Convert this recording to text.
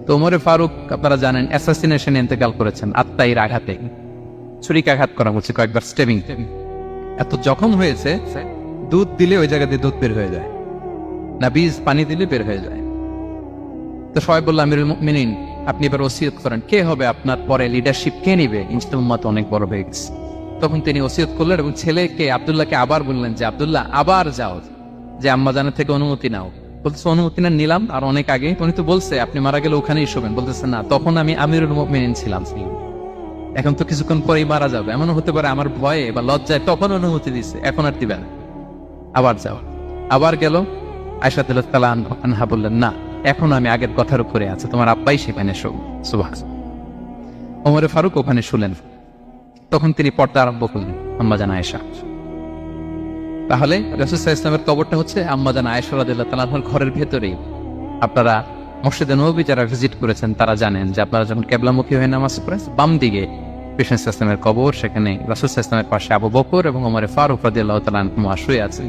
তো ওমরে ফারুক আপনারা জানেন অ্যাসাসিনেশনে ইন্তেকাল করেছেন আত্মাইর আঘাতে, ছুরিকাঘাত করা হচ্ছে কয়েকবার, স্টেবিং। এত জখম হয়েছে, দুধ দিলে ওই জায়গা দিয়ে দুধ বের হয়ে যায় না, বীজ পানি দিলে বের হয়ে যায়। তো সবাই বললো আমিরুল মুমিনিন আপনি এবার ওসিয়ত করেন, কে হবে আপনার পরে লিডারশিপ, কে নিবে? উম্মাত অনেক বড় হয়ে গেছে। তখন তিনি ওসিয়ত করলেন এবং ছেলেকে আব্দুল্লাহকে আবার বললেন যে আব্দুল্লাহ আবার যাও, যে আম্মা জানের থেকে অনুমতি নাও। বলতেছে অনুমতি না নিলাম আর অনেক আগে, উনি তো বলছে আপনি মারা গেলে ওখানেই শোবেন। বলতেছে না, তখন আমি আমিরুল মুমিনিন ছিলাম, এখন তো কিছুক্ষণ পরেই মারা যাবে, এমন হতে পারে আমার ভয়ে বা লজ্জায় তখন অনুমতি দিছে, এখন আর দিবেন, আবার যাও। আবার গেল, আয়েশা রাদিয়াল্লাহু আনহা বললেন না, এখন আমি আগের কথার উপরে আছে, তোমার আব্বাই সেখানে শো। সুবহানাল্লাহ। ওমরে ফারুক ওখানে শুলেন, তখন তিনি পর্দা আরম্ভ করলেন আম্মা জান আয়েশা। তাহলে রাসূল সাল্লাল্লাহু আলাইহি ওয়াসাল্লামের কবরটা হচ্ছে আম্মা জান আয়েশা রাদিয়াল্লাহু তাআলা আনহার ঘরের ভেতরেই। আপনারা মসজিদে নববী যারা ভিজিট করেছেন তারা জানেন যে আপনারা যখন কিবলামুখী হয়ে নামাজ পড়েন, বাম দিকে রাসূল সাল্লাল্লাহু আলাইহি ওয়াসাল্লামের কবর, সেখানে রাসূল সাল্লাল্লাহু আলাইহি ওয়াসাল্লামের পাশে আবু বকর এবং ওমরে ফারুক রাদিয়াল্লাহু তাআলা আনহু শুয়ে আছেন।